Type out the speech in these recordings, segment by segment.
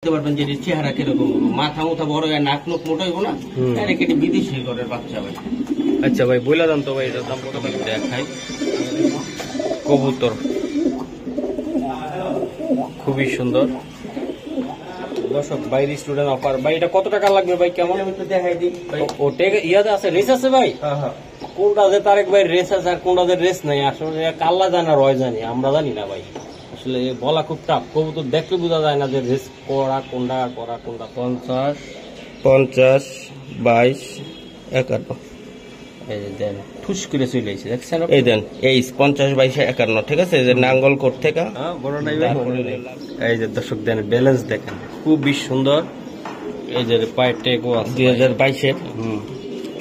পারবেন যে চেহারা কিরকম, মাথা মোথা বড় হয়, নাক নোক মোটা হইব না, কেটে বিদেশি ঘরের বাচ্চা ভাই। আচ্ছা ভাই বইলা দাম তো ভাই, এটার দাম কত টাকা? দেখাই কবুতর খুবই সুন্দর। দর্শক বাইরে স্টুডেন্ট অফার ভাই, এটা কত টাকা লাগবে ভাই? কেমন দেখাই দিই ভাই। ও ইয়াতে আছে, রেস আছে ভাই? কোনটা যে তারেক ভাই রেস আছে আর কোনটা যে রেস নাই, আসলে কাল্লা জানা রয় জানি, আমরা জানি না ভাই। আসলে বলা খুব টাফ, কবুতর দেখলে বোঝা যায় না যে রেস করা কোনটা করা কোনটা। 50, 50, 22, 51। এই যে দেন ঠুস করে চলে এসেছে, দেখছেন? এই দেন এই 50, 22, 51, ঠিক আছে? যে নাঙ্গল কোট থেকে বড় নাই ভাই। এই যে দর্শক দেন ব্যালেন্স দেখেন, খুবই সুন্দর। এই যে পায়ের টেকও আছে 2022-এর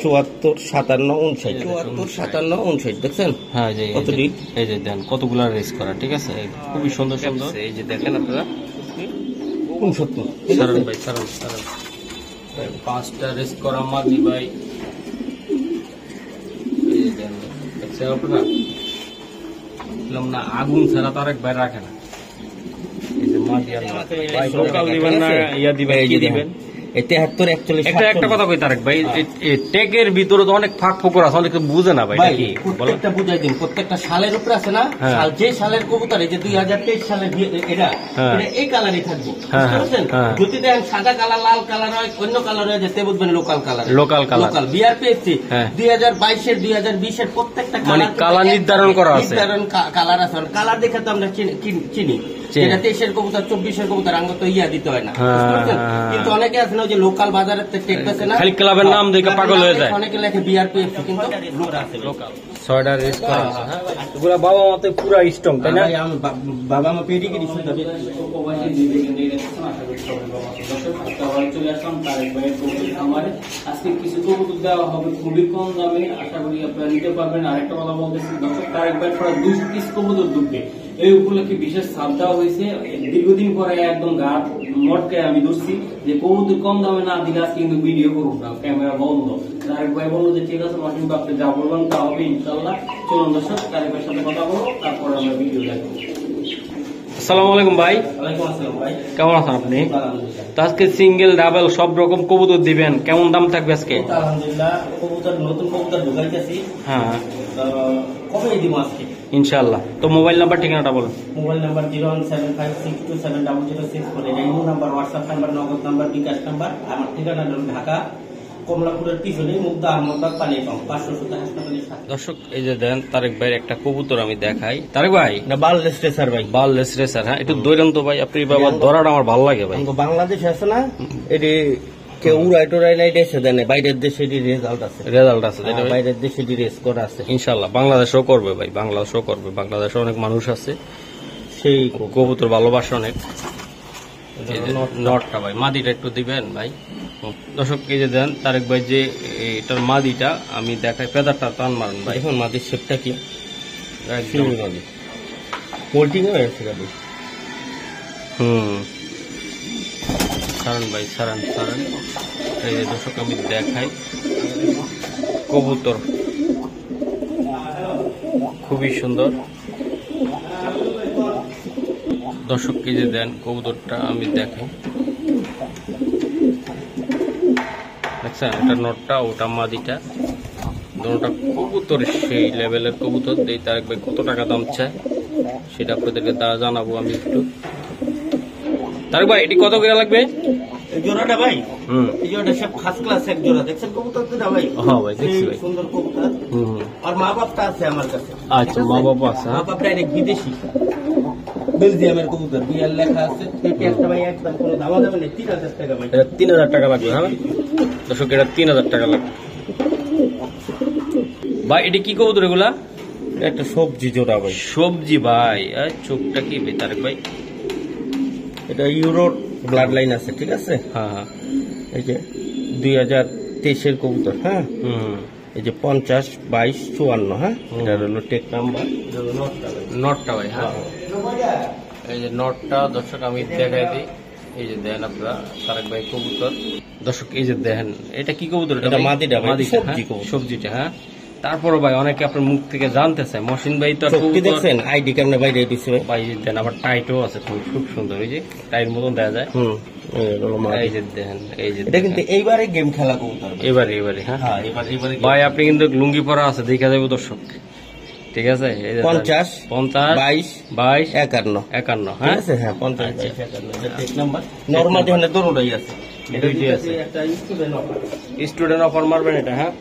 74, 57, 59, 74, 57, 59, দেখছেন? হ্যাঁ যে কতটি? এই যে দেন কতগুলা রেস করা, ঠিক আছে? খুবই সুন্দর সুন্দর। এই যে দেখেন আপনারা 69। সারান ভাই, সারান 5টা রেস করা মাদি ভাই। এই যে দেন দেখছেন আপনারা, বললাম না আগুন ছাড়া তো আরেক ভাই রাখে না। এই যে মাদি আর ভাই লোকাল দিবেন না ইয়া দিবেন, কি দিবেন? 73, 41, একটা কথা কই তারেক ভাই, টেকের ভিতরে তো অনেক ফাঁক ফোকর আছে, অনেক বুঝে না ভাই। কি প্রত্যেকটা বুঝাই দিন, প্রত্যেকটা সালের উপরে আছে না, সাল যে সালের কবুতর, এই যে 2023 সালের এটা এই কালারই থাকবে, বুঝতে পারছেন? যদি দেখেন সাদা কালার, লাল কালার হয়, অন্য কালার হয়ে যেতে বুঝবেন লোকাল কালার। লোকাল বিআরপিএসসি 2022-এর 2020-এর প্রত্যেকটা কালার নির্ধারণ করা আছে, কালার আছে। কালার দেখে তো আমরা চিনি, যেটা 23-এর কবুতর, 24-এর কবুতর আঙ্গ তো ইয়া দিতে হয় না, বুঝতে পারছেন? কিন্তু অনেকে আছে না যে লোকাল বাজারের টেক আছে না, খালি ক্লাবের নাম দেখে পাগল হয়ে যায়, অনেকে লেখে বিআরপিএফসি, কিন্তু লোকাল 6টা রেস করা আছে। এগুলা বাবা মাতে পুরা স্ট্রং, তাই না? বাবা মা পেডিগ্রি শুনতে হবে। আজকে কিছু কবুতর দেওয়া হবে খুবই কম দামে, আশা করি আপনারা নিতে পারবেন। আরেকটা কথা বলতেছি দর্শক, তারেক ভাই প্রায় 200 পিস কবুতর ঢুকবে, এই উপলক্ষে বিশেষ ছাড় দেওয়া হয়েছে। দীর্ঘদিন পরে একদম গা মটকে আমি ধরছি যে কবুতর কম দামে না দিলে আজকে কিন্তু ভিডিও করুন না, ক্যামেরা বন্ধ। তারেক ভাই বললো যে ঠিক আছে মাসিম বাপকে যা বললাম তা হবে ইনশাল্লাহ। চলুন দর্শক তারেক ভাইয়ের সাথে কথা বলো, তারপর আমরা ভিডিও দেখবো। আসসালামু আলাইকুম ভাই। ওয়ালাইকুম আসসালাম ভাই, কেমন আছেন আপনি? তো আজকে সিঙ্গেল ডাবল সব রকম কবুতর দিবেন, কেমন দাম থাকবে আজকে? আলহামদুলিল্লাহ কবুতর, নতুন কবুতর ঢুকাইতেছি। হ্যাঁ কবে দিব আজকে ইনশাআল্লাহ। তো মোবাইল নাম্বার ঠিকানাটা বলুন। মোবাইল নাম্বার 01756270004, এটা ইমো নাম্বার, হোয়াটসঅ্যাপ নাম্বার, নগদ নাম্বার, বিকাশ নাম্বার। আমার ঠিকানা হল ঢাকা কমলাপুরের পিছনে মুগদা আহমদবাগ পানির পাম্প, 570 হাসপাতালের সাথে। দর্শক এই যে দেন তারেক ভাইয়ের একটা কবুতর আমি দেখাই। তারেক ভাই না বাললেস রেসার ভাই, বাললেস রেসার, হ্যাঁ একটু দৈরান তো ভাই, আপনি বাবা ধরাটা আমার ভালো লাগে ভাই। বাংলাদেশ আছে না, এটি কেউ উড়াই টোড়াই নাই, দেশে দেয় না, বাইরের দেশে রেজাল্ট আছে, বাইরের দেশে রেস করা আছে। ইনশাল্লাহ বাংলাদেশও করবে ভাই, বাংলাদেশও করবে, বাংলাদেশে অনেক মানুষ আছে, সেই কবুতর ভালোবাসে অনেক। নটটা ভাই মাদিটা একটু দিবেন ভাই। দর্শক এই যে দেন তারেক ভাই যে এটার মাদিটা আমি দেখাই, পেদারটা টান মারেন ভাই। এখন মাদির শেপটা কি একদম পোল্টিং হয়েছে গাড়ি। সারান ভাই, সারান। এই যে দর্শক আমি দেখাই কবুতর খুবই সুন্দর। দর্শক এই যে দেন কবুতরটা আমি দেখাই, দেখছেন? এটা নটটা, ওটা মাদিটা, দুটোটা কবুতর সেই লেভেলের কবুতর। দেই তারেক ভাই কত টাকা দাম চায় সেটা আপনাদেরকে জানাবো আমি একটু। তারেক ভাই এটি কত করে লাগবে এই জোড়াটা ভাই? এই জোড়াটা সব ফার্স্ট ক্লাস এক জোড়া, দেখছেন কবুতর তো না ভাই? হ্যাঁ ভাই দেখছি ভাই, সুন্দর কবুতর। আর মা বাপটা আছে আমার কাছে। আচ্ছা মা বাবা আছে? মা বাপ ডাইরেক্ট বিদেশি, বেলজিয়ামের কবুতর, বিয়ার লেখা আছে। একটা ভাই একদম কোনো দাম যাবে না, 3000 টাকা ভাই। এটা 3000 টাকা লাগবে। হ্যাঁ দর্শক এটা 3000 টাকা লাগবে ভাই। এটি কি কবুতর এগুলা? একটা সবজি জোড়া ভাই। সবজি ভাই, চোখটা কি ভাই তারেক ভাই? এটা ইউরোর ব্লাড লাইন আছে, ঠিক আছে? হ্যাঁ এই যে 2023-এর কবুতর। হ্যাঁ এই যে 50, 22, 54। হ্যাঁ এটা হলো টেক নাম্বার, নটটা ভাই। হ্যাঁ এই যে নটটা দর্শক আমি দেখাই দিই। এই যে দেন আপনারা তারেক ভাই কবুতর। দর্শক এই যে দেখেন এটা কি কবুতর? এটা মাদিটা, সবজিটা। হ্যাঁ তারপরে ভাই অনেকে আপনার মুখ থেকে জানতে চায়, মহসিন ভাই তো দেখছেন আইডি কেমনে বাইরে দিচ্ছে ভাই দেন, আবার টাইটও আছে খুব সুন্দর, এই যে টাইট মতন দেওয়া যায়। এই যে দেখেন, এই যে এটা কিন্তু এইবারে গেম খেলা কবুতর ভাই। এবারে হ্যাঁ হ্যাঁ এবারে ভাই, আপনি কিন্তু লুঙ্গি পরা আছে, দেখা যাবে দর্শক, ঠিক আছে? এই যে 50 50 22 22 51 51, ঠিক হ্যাঁ আছে? হ্যাঁ 50 22 51 এটা এক নাম্বার। নরমাল ধরনের দোনোটাই আছে। এটা দুইটাই দুইটা আছে। একটা স্টুডেন্ট অফার। স্টুডেন্ট অফার মারবেন এটা, হ্যাঁ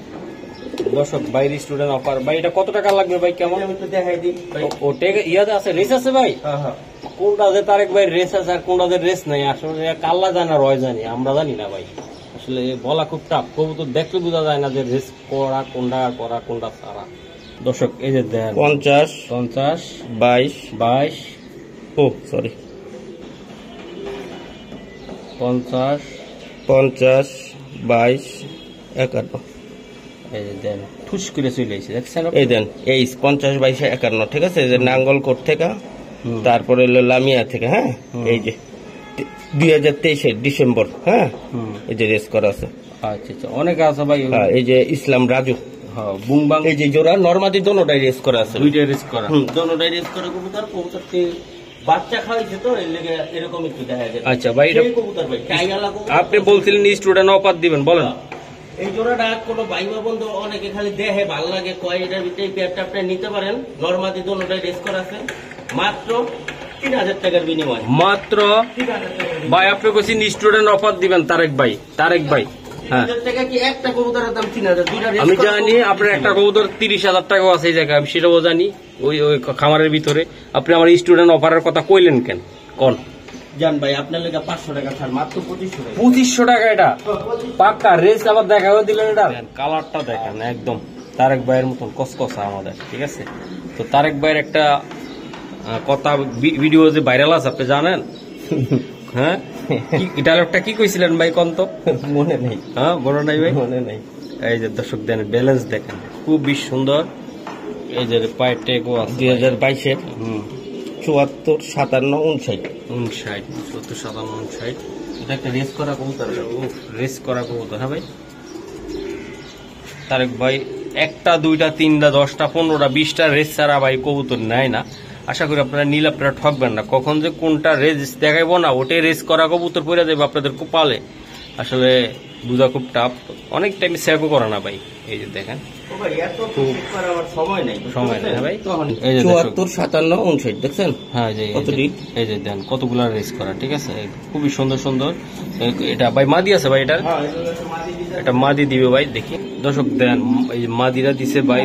দর্শক, বাইরে স্টুডেন্ট অফার। ভাই এটা কত টাকা লাগবে ভাই, কেমন? আমি একটু দেখাই দিই ভাই। ওটা ইয়াতে আছে, রেস আছে ভাই? হ্যাঁ হ্যাঁ কোনটা যে তারেক ভাই রেস আছে আর কোনটা যে রেস নাই, আসলে কাল্লা জানে আর রয় জানি, আমরা জানি না ভাই। আসলে বলা খুব টাফ, কবুতর দেখলে বোঝা যায় না যে রেস করা কোনটা করা কোনটা ছাড়া। দর্শক এই যে দেন 50 50 22 22 ও সরি 50 50 22 51 এই যে দেন ঠুস করে চলে এসেছে, দেখছেন আপনি? এই দেন এই 50 22 51 ঠিক আছে? এই যে নাঙ্গলকোট থেকে, হুম। তারপরে হলো লামিয়া থেকে, হ্যাঁ এই যে 2023 ডিসেম্বর, হ্যাঁ হুম। এই যে রেস করা আছে। আচ্ছা আচ্ছা, অনেক আছে ভাই। হ্যাঁ এই যে ইসলাম রাজু, হ্যাঁ বুংবাং এই যে জোড়া নরমাদি দোনোটাই রেস করা আছে। দুইটা রেস করা। দোনোটাই রেস করে কবুতর। কবুতরটি বাচ্চা খাওয়াইছে তো এর লেগে এরকম একটু দেখা যায়। আচ্ছা ভাই, এটা সেই কবুতর ভাই টাইগালা কবুতর। আপনি বলছিলেন স্টুডেন্ট অফার দিবেন, বলেন। এই জোড়াটা কোনো ভাইবা বন্ধু অনেকে খালি দেখে ভালো লাগে কয়, এটার ভিতরে এই পেয়ারটা আপনি নিতে পারেন। নরমাদি দোনোটাই রেস করা আছে মাত্র 3000 টাকার বিনিময়। মাত্র 3000 টাকা ভাই, আপনি বলছেন স্টুডেন্ট অফার দিবেন তারেক ভাই, তারেক ভাই। হ্যাঁ 3000 টাকা কি একটা কবুতরের দাম 3000? দুইটা রেস আমি করা জানি কবুতর আপনার একটা কবুতর 30,000 টাকাও আছে এই জায়গায়, আমি সেটাও জানি। ওই ওই খামারের ভিতরে আপনি আমার স্টুডেন্ট অফারের কথা কইলেন কেন? কোন জান ভাই আপনার লেগে 500 টাকা ছাড়, মাত্র 2500 টাকা। 2500 টাকা এটা পাক্কা রেস আবার দেখাও দিলেন। এটা কালারটা দেখেন একদম তারেক ভাইয়ের মতন কসকসা আমাদের, ঠিক আছে? তো তারেক ভাইয়ের একটা কথা ভিডিও যে ভাইরাল আছে, আপনি জানেন? হ্যাঁ ডায়লগটা কি কইছিলেন ভাই, কোন তো? মনে নেই, হ্যাঁ বড় নাই ভাই। মনে নেই। এই যে দর্শক দেন, ব্যালেন্স দেখেন খুবই সুন্দর। এই যে পায়ের টেকও আছে 2022 এর হুম 74 57 59 59 70 57 59 এটা একটা রেস করা কবুতর। রেস করা কবুতর। হ্যাঁ ভাই তারেক ভাই একটা দুইটা তিনটা 10টা 15টা 20টা রেস ছাড়া ভাই কবুতর নেয় না। আশা করি আপনারা নিলে আপনারা ঠকবেন না। কখন যে কোনটা রেস দেখাইবো না, ওটাই রেস করা কবুতর পড়ে যাবে আপনাদের কপালে। আসলে বুঝা খুব টাফ, অনেক টাইম সেভও করে না ভাই। এই যে দেখেন ও ভাই এত খুব করার আমার সময় নাই, সময় নেই ভাই। তখন এই যে দেখুন। 74 57 59 দেখছেন? হ্যাঁ যে কতটি? এই যে দেন কতগুলা রেস করা, ঠিক আছে? খুবই সুন্দর সুন্দর। এটা ভাই মাদি আছে ভাই, এটার হ্যাঁ এটা হচ্ছে মাদি ডিজাইন। এটা মাদি দিবে ভাই, দেখি দর্শক দেন এই যে মাদিরা দিছে ভাই,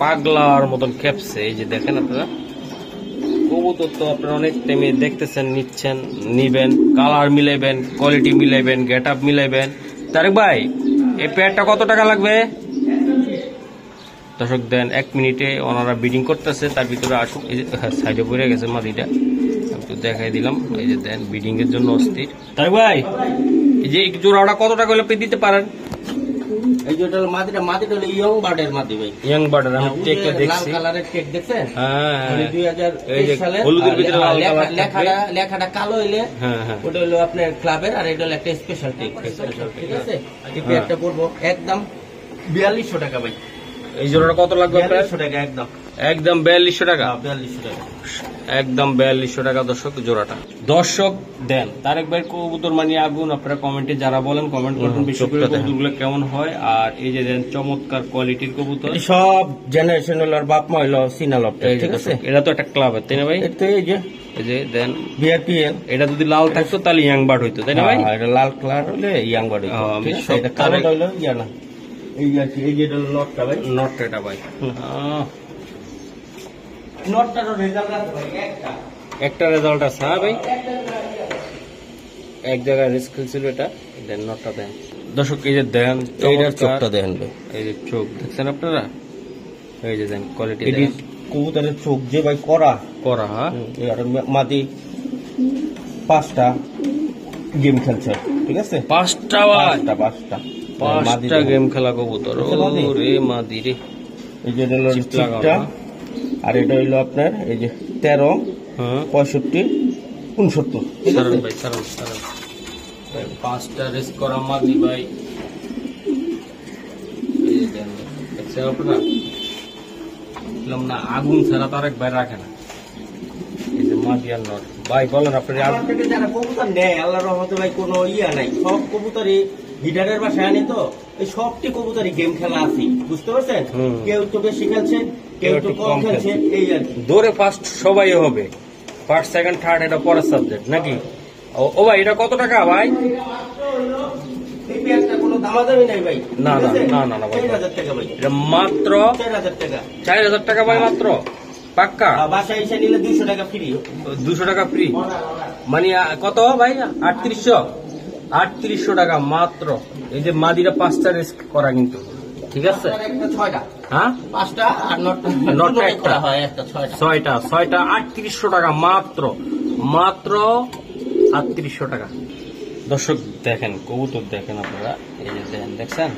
পাগলার মতন খেপছে। এই যে দেখেন আপনারা কবুতর তো আপনারা অনেক টাইমে দেখতেছেন, নিচ্ছেন, নিবেন, কালার মিলাইবেন, কোয়ালিটি মিলাইবেন, গেট আপ মিলাইবেন। তারেক ভাই এই পেয়ারটা কত টাকা লাগবে? দর্শক দেন 1 মিনিটে ওনারা বিডিং করতেছে, তার ভিতরে আসুক। এই যে সাইডে পড়ে গেছে মাদিটা, আমি তো দেখাই দিলাম। এই যে দেন বিডিং এর জন্য অস্থির। তারেক ভাই এই যে জোড়াটা কত টাকা হলে আপনি দিতে পারেন? এই যে এটা হলো মাদিটা হলো ইয়ং বার্ডের মাদি ভাই। ইয়াং বার্ডার আমি ওই যে টেকে লাল দেখছি। কালারের টেক দেখছেন? হ্যাঁ মানে হ্যাঁ 2023 সালে হলুদের ভিতরে লাল কালার লেখাটা কালো হইলে হ্যাঁ হ্যাঁ ওটা হলো আপনার ক্লাবের, আর এটা হলো একটা স্পেশাল টেক, ঠিক আছে? এই পেয়ারটা পড়বো একদম 4200 টাকা ভাই। এই জোড়াটা কত লাগবে আপনার? 4200 টাকা একদম। একদম 4200 টাকা। 4200 টাকা একদম 4200 টাকা দর্শক জোড়াটা। দর্শক দেন তারেক ভাই কবুতর মানে আগুন। আপনারা কমেন্টে যারা বলেন কমেন্ট করবেন বেশি করে কবুতরগুলো কেমন হয়। আর এই যে দেন চমৎকার কোয়ালিটির কবুতর, এই সব জেনারেশন হলো আর বাপ মা হলো সিনা লফট, এই যে ঠিক আছে? এটা তো একটা ক্লাব, তাই না ভাই? এটা এই যে এই যে দেন বিআরপিএল, এটা যদি লাল থাকতো তাহলে ইয়াং বার্ড হইতো, তাই না ভাই? এটা লাল কালার হলে ইয়াং বার্ড হইতো, হ্যাঁ, আমি ঠিক আছে? সব এটা কালোটা হলো ইয়া না। এই যে এই যে এটা হলো লটটা ভাই, নট এটা ভাই। নটটারও রেজাল্ট আছে ভাই একটা। একটা রেজাল্ট আছে, হ্যাঁ ভাই এক জায়গায় রিস্ক ছিল এটা। দেন নটটা দেন দর্শক, এই যে দেন এইটার চমৎকার। চোখটা দেখেন ভাই, এই যে চোখ দেখছেন আপনারা, এই যে দেন কোয়ালিটি এটি কবুতরের চোখ যে ভাই করা। করা। হ্যাঁ আর মাদি 5টা গেম খেলছে, ঠিক আছে? 5টা ভাই, 5টা 5টা গেম খেলা কবুতর। দেখছেন মাদি? ওরে মাদি রে, এই যে এটা হলো চিপ লাগানো, চিপটা, আর এটা হইলো আপনার এই যে 13 হ্যাঁ 65 69, ঠিক সারান আছে? ভাই সারান সারান ভাই 5টা রেস করা মাদি ভাই। এই যে দেন দেখছেন আপনারা, বললাম না আগুন ছাড়া তার এক ভাই রাখে না। এই যে মাদি আর নর ভাই বলেন আপনি আমার থেকে যারা কবুতর নেয় আল্লাহর রহমতে ভাই কোনো ইয়া নাই, সব কবুতরই হিডারের বাসায় আনি তো এই সবটি কবুতরই গেম খেলা আছে, বুঝতে পারছেন? কেউ তো বেশি খেলছে, কেউ তো কম খেলছে, এই আর কি। দৌড়ে ফার্স্ট সবাই হবে, ফার্স্ট সেকেন্ড থার্ড এটা পরের সাবজেক্ট নাকি? ও ভাই এটা কত টাকা ভাই? এই পেঁয়াজটা কোনো দামাদামি নাই ভাই। না না না না না ভাই, 4,000 টাকা ভাই, এটা মাত্র 4,000 টাকা। 4,000 টাকা ভাই মাত্র? পাক্কা? বাসায় এসে নিলে 200 টাকা ফ্রি। 200 টাকা ফ্রি মানে কত ভাই? 3800 টাকা মাত্র। এই যে মাদিরা 5টা রেস্ট করা কিন্তু, ঠিক আছে? একটা 6টা, হ্যাঁ 5টা আর নটটা একটা হয় একটা 6টা। 6টা 3800 টাকা মাত্র, মাত্র 3800 টাকা। দর্শক দেখেন কবুতর দেখেন আপনারা, এই যে দেখেন, দেখছেন?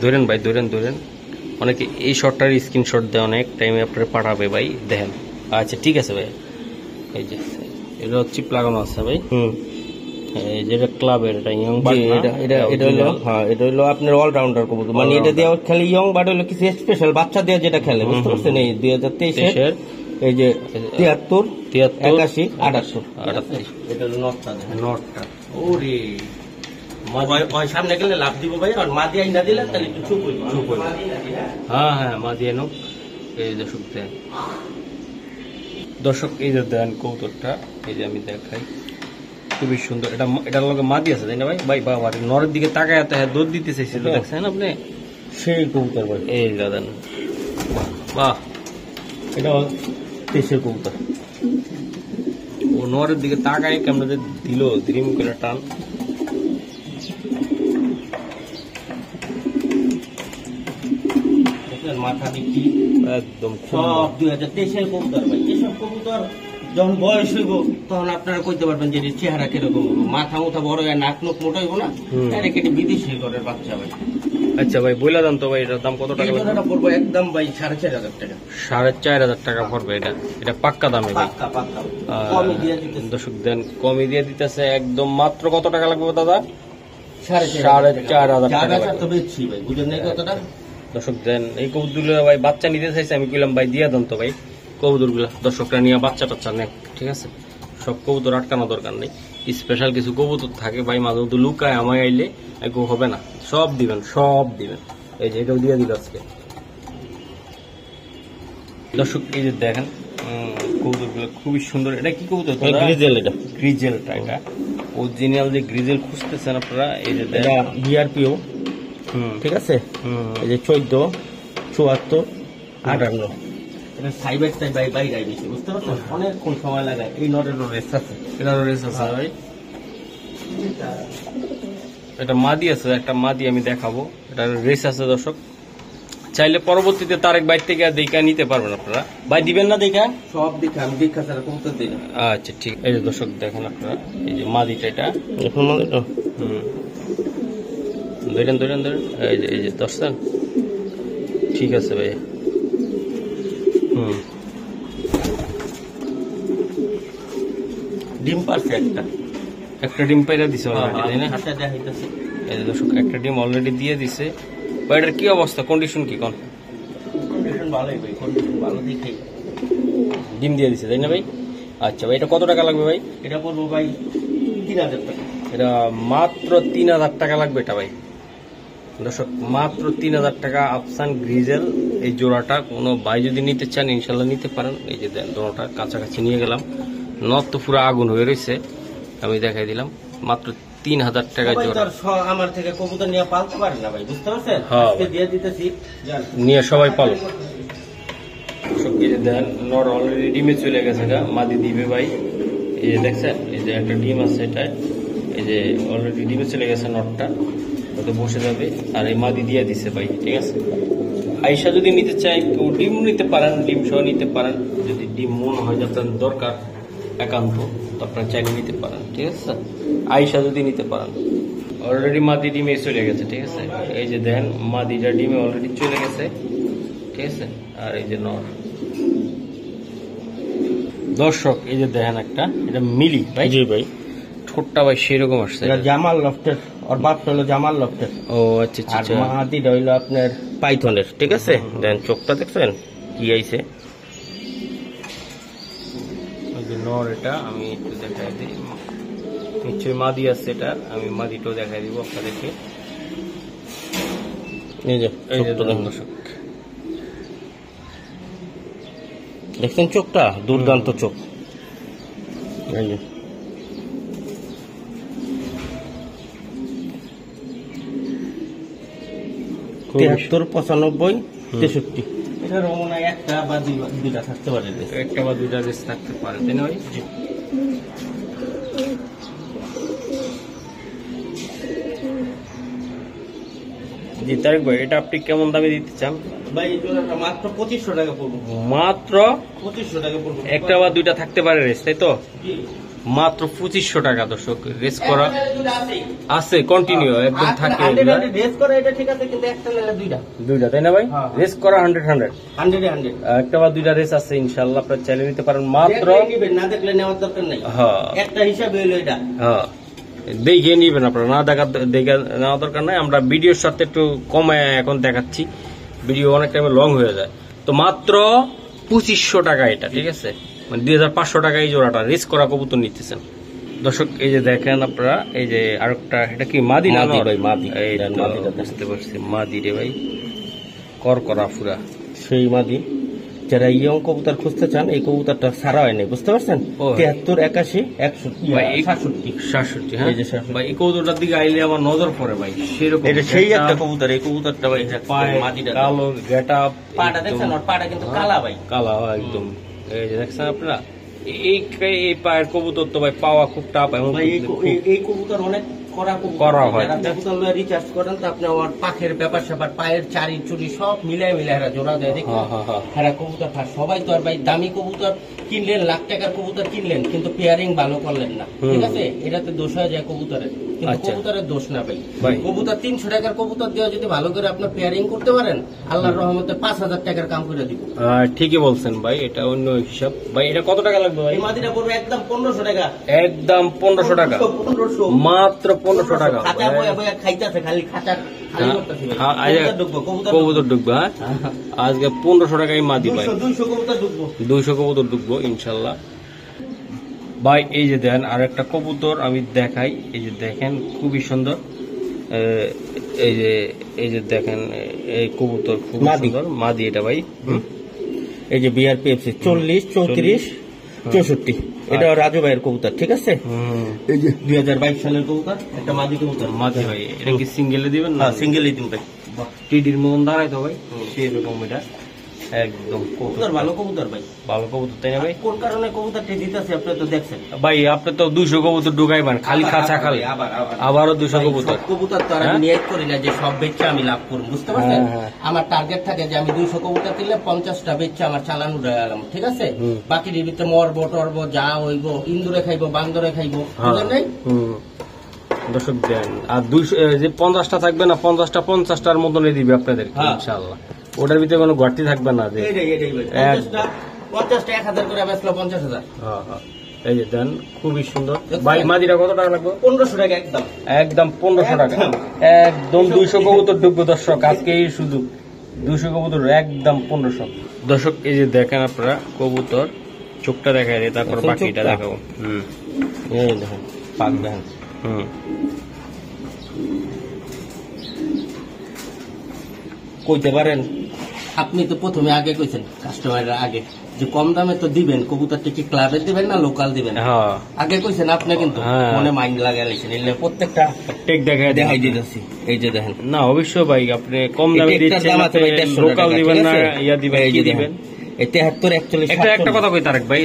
ধরেন ভাই, ধরেন অনেকে এই শটটার স্ক্রিনশট দেয়, অনেক টাইমে আপনারা পাঠাবে ভাই, দেখেন। আচ্ছা ঠিক আছে ভাই, এই যে এটা চিপ লাগানো আছে ভাই। এই যেটা ক্লাবের এটা ইয়ং বার্ড, এটা হলো, হ্যাঁ এটা হলো আপনার অলরাউন্ডার কবুতর, মানে এটা দিয়ে খালি ইয়ং বার্ড হলো কিছু স্পেশাল বাচ্চা দিয়ে যেটা খেলে, বুঝতে পারছেন? এই 2023 এর এই যে 73 81 88 এটা হলো নটটা। ওরে ওই সামনে গেলে লাভ দিব ভাই, আর মা দিয়ে না দিলে তাহলে একটু চুপ হইব। হ্যাঁ হ্যাঁ মা দিয়ে নো। এই দর্শক দেন, দর্শক এই যে দেন কবুতরটা, এই যে আমি দেখাই, খুবই সুন্দর। এটার লগে মাদি আছে তাই না ভাই? ভাই বাবা নরের দিকে তাকায় দৌড় দিতে চাইছিল, দেখছেন আপনি? সেই কবুতর ভাই, এই দাদা বাহ, এটা 23 এর কবুতর। ও নরের দিকে তাকায় কেমন দিল, দ্রিম করে টান। মাথা দিচ্ছি একদম সব 2023 এর কবুতর ভাই। এসব কবুতর যখন বয়স হইব তখন আপনারা কইতে পারবেন যে এর চেহারা কিরকম হইব। মাথা মুথা বড় হয়, নাক নোক মোটা হইব না, ডাইরেক্ট এটা বিদেশি ঘরের বাচ্চা ভাই। আচ্ছা ভাই বইলা দাম তো ভাই, এটার দাম কত টাকা? এটা পড়বো একদম ভাই 4,500 টাকা। 4,500 টাকা পড়বে এটা, এটা পাক্কা দামে ভাই। পাক্কা পাক্কা কমই দিয়ে দিতেছে। দর্শক দেন কমই দিয়ে দিতেছে একদম। মাত্র কত টাকা লাগবে দাদা? 4,500 টাকা তো বেচছি ভাই, বুঝেন নাই কতটা? দর্শক দেন এই কবুতরগুলো ভাই বাচ্চা নিতে চাইছে, আমি কইলাম ভাই দিয়া দেন তো ভাই কবুতরগুলো, দর্শকরা নিয়ে বাচ্চা টাচ্চা নেক, ঠিক আছে? সব কবুতর আটকানো দরকার নেই, স্পেশাল কিছু কবুতর থাকে ভাই মাঝে মধ্যে লুকায়, আমায় আইলে হবে না, সব দিবেন সব দিবেন। এই যে এটাও দিয়ে দিল আজকে। দর্শক এই যে দেখেন কবুতরগুলো খুবই সুন্দর। এটা কি কবুতর? গ্রিজেল। এটা গ্রিজেলটা, এটা অরিজিনাল যে গ্রিজেল খুঁজতেছেন আপনারা, এই যে এটা বিআরপিও, ঠিক আছে? এই যে 14 74 58 এটা সাইবার সাইড বাই বাই গাই দিছে, বুঝতে পারছেন? অনেকক্ষণ সময় লাগায়। এই নটেরও রেস আছে, এটারও রেস আছে ভাই। এটা মাদি আছে, একটা মাদি আমি দেখাবো, এটা রেস আছে দর্শক। চাইলে পরবর্তীতে তারেক বাইর থেকে দেখা নিতে পারবেন আপনারা। ভাই দিবেন না দেখা? সব দেখা আমি দেখা ছাড়া কবুতর দিই না। আচ্ছা ঠিক। এই যে দর্শক দেখেন আপনারা, এই যে মাদিটা, এটা এখন মাদিটা ধরেন এই যে দর্শন, ঠিক আছে ভাই। ডিম পারছে একটা ডিম পাইরা দিছে অলরেডি, তাই না? হাতে দেখাইতেছে। এই যে দর্শক একটা ডিম অলরেডি দিয়ে দিছে। ভাই এটার কি অবস্থা, কন্ডিশন কি? কন্ডিশন ভালোই ভাই, কন্ডিশন ভালো দেখেই ডিম দিয়ে দিছে, তাই না ভাই? আচ্ছা ভাই এটা কত টাকা লাগবে ভাই? এটা পড়বো ভাই 3,000 টাকা। এটা মাত্র 3,000 টাকা লাগবে এটা ভাই। দর্শক মাত্র 3,000 টাকা আফসান গ্রিজেল এই জোড়াটা। কোনো ভাই যদি নিতে চান ইনশাল্লাহ নিতে পারেন। এই যে দেন দোনোটা কাছাকাছি নিয়ে গেলাম, নট তো পুরো আগুন হয়ে রয়েছে, আমি দেখাই দিলাম। মাত্র 3,000 টাকা জোড়া। আমার থেকে কবুতর নিয়ে পালতে পারেন না ভাই, বুঝতে পারছেন? দিয়ে দিতেছি, নিয়ে সবাই পালো। দেন নর অলরেডি ডিমে চলে গেছে, মাদি দিবে ভাই। এই যে দেখছেন, এই যে একটা ডিম আছে, এটা এই যে অলরেডি ডিমে চলে গেছে নটটা, ওতে বসে যাবে। আর এই মাদি দিয়ে দিছে ভাই, ঠিক আছে? আইসা যদি নিতে চাই কেউ ডিম নিতে পারেন, ডিম সহ নিতে পারেন। যদি ডিম মনে হয় যে আপনার দরকার একান্ত, তো আপনারা চাইলে নিতে পারেন, ঠিক আছে? আইসা যদি নিতে পারেন। অলরেডি মাদি ডিমে চলে গেছে, ঠিক আছে? এই যে দেন মাদিটা ডিমে অলরেডি চলে গেছে, ঠিক আছে? আর এই যে নর। দর্শক এই যে দেখেন একটা, এটা মিলি ভাই। জি ভাই, ঠোঁটটা ভাই সেরকম আসছে। জামাল লফটের, ওর বাপটা হলো জামাল লফটের। ও আচ্ছা আচ্ছা। মাদিটা হইলো আপনার পাইথনের, ঠিক আছে? দেন চোখটা দেখছেন কি আইছে, নর এটা আমি একটু দেখাই দিই, নিশ্চয়ই মাদি আছে এটা, আমি মাদিটাও দেখাই দিব আপনাদেরকে। এই যে দর্শক দেখছেন চোখটা, দুর্দান্ত চোখ। এই যে 73, 95, 63। এটা রমনা একটা বা দুইটা থাকতে পারে, একটা বা দুইটা রেস থাকতে পারে, তাই না ভাই? জি তারেক ভাই, এটা আপনি কেমন দামে দিতে চান? ভাই এই জোড়াটা মাত্র 2500 টাকা পড়বে। মাত্র 2500 টাকা পড়বে। একটা বা দুইটা থাকতে পারে রেস, তাই তো? জি। মাত্র 2500 টাকা দর্শক, রেস করা দুইটা আছেই। আছে কন্টিনিউ একদম থাকে, রেস করা এটা ঠিক আছে, কিন্তু একটা নিলে দুইটা, তাই না ভাই? হ্যাঁ। রেস করা 100 100 একটা বা দুইটা রেস আছে ইনশাআল্লাহ, আপনারা চাইলে নিতে পারেন মাত্র। নিবেন, না দেখলে নেওয়ার দরকার নাই। হ্যাঁ একটা হিসাবে হলো এটা। হ্যাঁ, দেখে নিবেন আপনারা, না দেখে নেওয়া দরকার নাই। আমরা ভিডিওর সাথে একটু কমায় এখন দেখাচ্ছি, ভিডিও অনেক টাইমে লং হয়ে যায়। তো মাত্র 2500 টাকা এটা, ঠিক আছে? মানে 2500 টাকা এই জোড়াটা রেস করা কবুতর নিতেছেন দর্শক। এই যে দেখেন আপনারা, এই যে আরেকটা, এটা কি মাদি না? মাদি ভাই, মাদি। এই তো মাদিটা বুঝতে পারছি, মাদি রে ভাই, করকরা পুরা সেই মাদি। যারা ইয়ং কবুতর খুঁজতে চান, এই কবুতরটা ছাড়া হয়নি, বুঝতে পারছেন? ও। 73, 81, 61, ভাই, 67। 67, হ্যাঁ এই যে 67। ভাই, এই কবুতরটার দিকে আইলে আমার নজর পড়ে ভাই, সেরকম এটা সেই একটা কবুতর, এই কবুতরটা ভাই পায়ে মাদিটা কালো গেট আপ, পাটা দেখছেন? ওর পাটা কিন্তু কালা ভাই। কালা একদম। এই যে দেখছেন আপনারা, এই পায়ের কবুতর তো ভাই পাওয়া খুব টাফ, এবং ভাই এই কবুতর অনেক করা হয়। কবুতর রিচার্জ করেন তো আপনি, আমার পাখের ব্যাপার স্যাপার, পায়ের চারি চুরি সব মিলাই হেরা জোড়া দেয়, দেখুন হেরা কবুতর। সবাই তো আর ভাই দামি কবুতর কিনলেন, লাখ টাকার কবুতর কিনলেন, কিন্তু পেয়ারিং ভালো করলেন না, ঠিক আছে? এটাতে দোষ হয়ে যায় কবুতরের, কিন্তু কবুতরের দোষ না ভাই। কবুতর 300 টাকার কবুতর দিয়ে যদি ভালো করে আপনার পেয়ারিং করতে পারেন, আল্লাহর রহমতে 5000 টাকার কাম করে দিব। ঠিকই বলছেন ভাই, এটা অন্য হিসাব। ভাই এটা কত টাকা লাগবে ভাই? এই মাদিটা পড়বে একদম 1500 টাকা। একদম 1500 টাকা, 1500 মাত্র 1500 টাকা। খাঁচা বয়া বয়া খাইতেছে, খালি খাঁচা খালি করতেছে ভাই। কবুতর ঢুকবে, হ্যাঁ আজকে 1500 টাকায় মাদি ভাই, 200 কবুতর ঢুকবো, 200 কবুতর ঢুকবো ইনশাল্লাহ ভাই। এই যে দেখেন আর একটা কবুতর আমি দেখাই, এই যে দেখেন খুবই সুন্দর। এই যে দেখেন এই কবুতর খুব সুন্দর, মাদি এটা ভাই। এই যে বিআরপিএফসি 40, 34, 64, এটা রাজু ভাইয়ের কবুতর, ঠিক আছে? এই যে 2022 সালের কবুতর, একটা মাদি কবুতর। মাদি ভাই, এটা কি সিঙ্গেলে দিবেন না? সিঙ্গেলই দিন ভাই। টিডির মতন দাঁড়াই তো ভাই, সেরকম এটা একদম কবুতর ভালো কবুতর ভাই, ভালো কবুতর, তাই না ভাই? কোন কারণে কবুতরটি দিতেছে আপনি তো দেখছেন ভাই, আপনি তো 200 কবুতর ঢুকাইবেন, খালি খাঁচা খালি, আবারও 200 কবুতর। কবুতর তো আর আমি নিয়ত করি না যে সব বেচে আমি লাভ করব, বুঝতে পারছেন? আমার টার্গেট থাকে যে আমি 200 কবুতর কিনলে 50টা বেচে আমার চালান উড়ে গেলাম, ঠিক আছে? বাকি ভিতরে মরব টরব যা হইব, ইন্দুরে খাইবো, বান্দরে খাইবো, বুঝলেন নাই? দর্শক দেন, আর 200 যে 50টা থাকবে না, 50টা 50টার মতনই দিবে আপনাদের ইনশাআল্লাহ। ওটার ভিতরে কোনো ঘাটতি থাকবে না। যে 50টা 1000 করে বেচলো 50,000। এই যে দেন, খুবই সুন্দর ভাই। মাদিরা কত টাকা লাগবে? 1500 টাকা একদম, একদম 1500 টাকা, একদম 200 কবুতর ঢুকবে দর্শক, আজকে এই শুধু 200 কবুতর একদম 1500। দর্শক এই যে দেখেন আপনারা কবুতর, চোখটা দেখাই রে, তারপর বাকিটা দেখাবো। এই দেখেন পাক দেখেন। কইতে পারেন আপনি তো প্রথমে আগে কইছেন কাস্টমাররা আগে যে কম দামে তো দিবেন, কবুতরটা কি ক্লাবে দিবেন না লোকাল দিবেন? আগে কইছেন আপনি, কিন্তু মনে মাইন্ড লাগাই লাইছেন। এলে প্রত্যেকটা টেক দেখাই দিতেছি। এই যে দেখেন, না অবশ্যই ভাই, আপনি কম দামে দিচ্ছেন, লোকাল দিবেন না ইয়া দিবেন, কি দিবেন? 73, 41। একটা কথা কই তারেক ভাই,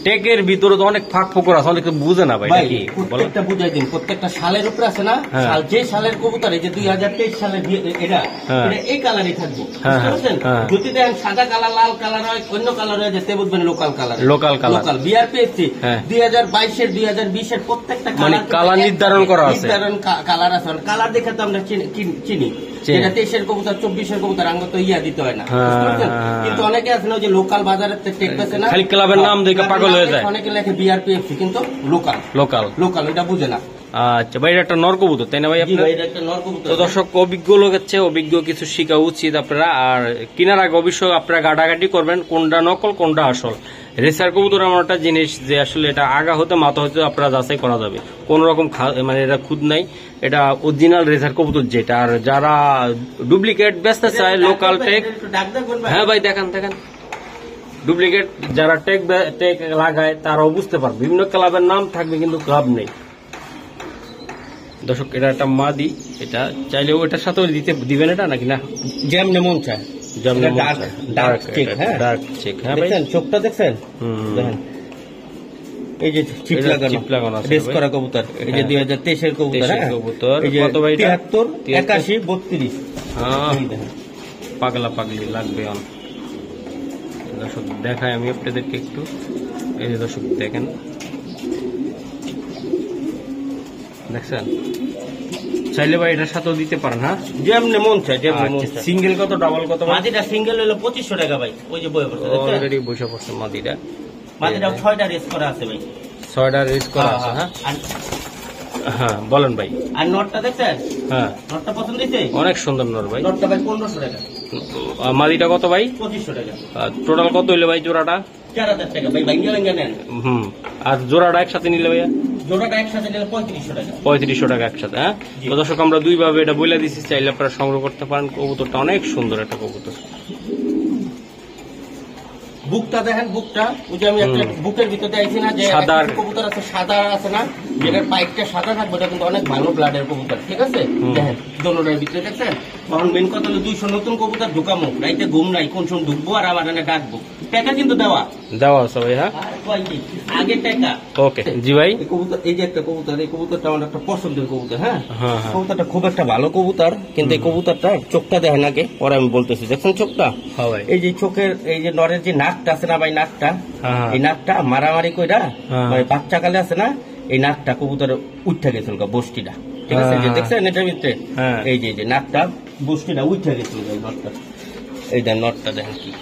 টেকের ভিতরে তো অনেক ফাঁক ফোকর আছে, অনেক বুঝে না ভাই। প্রত্যেকটা বুঝাই দিন, প্রত্যেকটা সালের উপরে আছে না, যে সালের কবুতর, এই যে 2023 সালের এটা এই কালারই থাকবে, বুঝতে পারছেন? যদি দেখেন সাদা কালার, লাল কালার হয়, অন্য কালার হয়, যেতে বুঝবেন লোকাল কালার। লোকাল বিআরপিএসসি 2022-এর 2020-এর প্রত্যেকটা কালার নির্ধারণ করা আছে, কালার আছে। কালার দেখে তো আমরা চিনি, যেটা 23-এর কবুতর, 24-এর কবুতর আঙ্গ তো ইয়া দিতে হয় না, বুঝতে পারছেন? কিন্তু অনেকে আছে না যে লোকাল বাজারের টেক আছে না, খালি ক্লাবের নাম দেখে পাগল হয়ে যায়, অনেকে লেখে বিআরপিএফসি কিন্তু লোকাল, ওটা বুঝে না। আচ্ছা ভাই, এটা একটা নর কবুতর তাই না ভাই? জি আপনার ভাই, এটা একটা নর কবুতর। তো দর্শক, অভিজ্ঞ লোক হচ্ছে, অভিজ্ঞ কিছু শেখা উচিত আপনারা। আর কেনার আগে অবশ্যই আপনারা গাটাগাটি করবেন কোনটা নকল কোনটা আসল। রেসার কবুতর এমন একটা জিনিস যে আসলে এটা আগা হতে মাথা হতে আপনারা যাচাই করা যাবে, কোন রকম মানে এটা খুদ নাই, এটা অরিজিনাল রেসার কবুতর যেটা। আর যারা ডুপ্লিকেট বেচতে চায় লোকাল টেক, হ্যাঁ ভাই দেখান দেখেন, ডুপ্লিকেট যারা টেক লাগায় তারাও বুঝতে পারবে, বিভিন্ন ক্লাবের নাম থাকবে কিন্তু ক্লাব নেই। দর্শক, এটা একটা মাদি, এটা চাইলে ওটার সাথে দিবেন এটা নাকি না? যেমন মন চায়। ডার্ক চেক, হ্যাঁ ভাই, চোখটা দেখছেন? দেখেন, এই যে চিপ লাগানো রেস করা কবুতর, এই যে 2023 কবুতর, এই যে 73 81 32। পাগলা পাগলি লাগবে অন। দর্শক দেখায় আমি আপনাদেরকে একটু, এই যে দর্শক দেখেন, দেখছেন? চাইলে ভাই এটার সাথেও দিতে পারেন, হ্যাঁ যেমনি মন চায়, যেমনি মন চায়। সিঙ্গেল কত, ডাবল কত? মাদিটা সিঙ্গেল হলো 2500 টাকা ভাই, ওই যে বইয়ে পড়ছে অলরেডি বসে পড়ছে মাদিটা। মাদিটা 6টা রেস করা আছে ভাই, 6টা রেস করা আছে। হ্যাঁ হ্যাঁ বলেন ভাই। আর নটটা দেখছেন? হ্যাঁ, নটটা পছন্দ হয়েছে? অনেক সুন্দর নর ভাই। নটটা ভাই 1500 টাকা। মাদিটা কত ভাই? 2500 টাকা। টোটাল কত হইলে ভাই জোড়াটা? 4000 টাকা ভাই, ভাঙ্গা নেন। আর জোড়াটা একসাথে নিলে ভাইয়া? জোড়াটা একসাথে নিলে 3500 টাকা। 3500 টাকা একসাথে। হ্যাঁ, তো দর্শক আমরা দুইভাবে এটা বলে দিচ্ছি, চাইলে আপনারা সংগ্রহ করতে পারেন। কবুতরটা অনেক সুন্দর একটা কবুতর। বুকটা দেখেন, বুকটা ওই যে আমি একটা বুকের ভিতরে আইছি না, যে সাদা কবুতর আছে, সাদা আছে না, যেটার পাইপটা সাদা থাকবে, এটা কিন্তু অনেক ভালো ব্লাডের কবুতর, ঠিক আছে? দেখেন দোনোটার ভিতরে দেখছেন। তখন মেন কথা হলো 200 নতুন কবুতর ঢুকামো, রাইতে ঘুম নাই, কোন সময় ঢুকবো আর আমার এনে ডাকবো। টাকা কিন্তু দেওয়া আছে ভাই। হ্যাঁ, আগে টাকা। ওকে জি ভাই। এই কবুতর, এই যে একটা কবুতর, এই কবুতরটা আমার একটা পছন্দের কবুতর। হ্যাঁ, কবুতরটা খুব একটা ভালো কবুতর, কিন্তু এই কবুতরটা চোখটা দেখেন আগে, পরে আমি বলতেছি। দেখছেন চোখটা? এই যে চোখের, এই যে নরের যে নাকটা আছে না ভাই, নাকটা, এই নাকটা মারামারি কইরা মানে বাচ্চা কালে আছে না, এই নাকটা কবুতর উঠে গেছিল বস্তিটা, ঠিক আছে? যে দেখছেন এটার ভিতরে, এই যে নাকটা বস্তিটা উঠে গেছিল এই নটটা। এই দেন নটটা দেখেন কি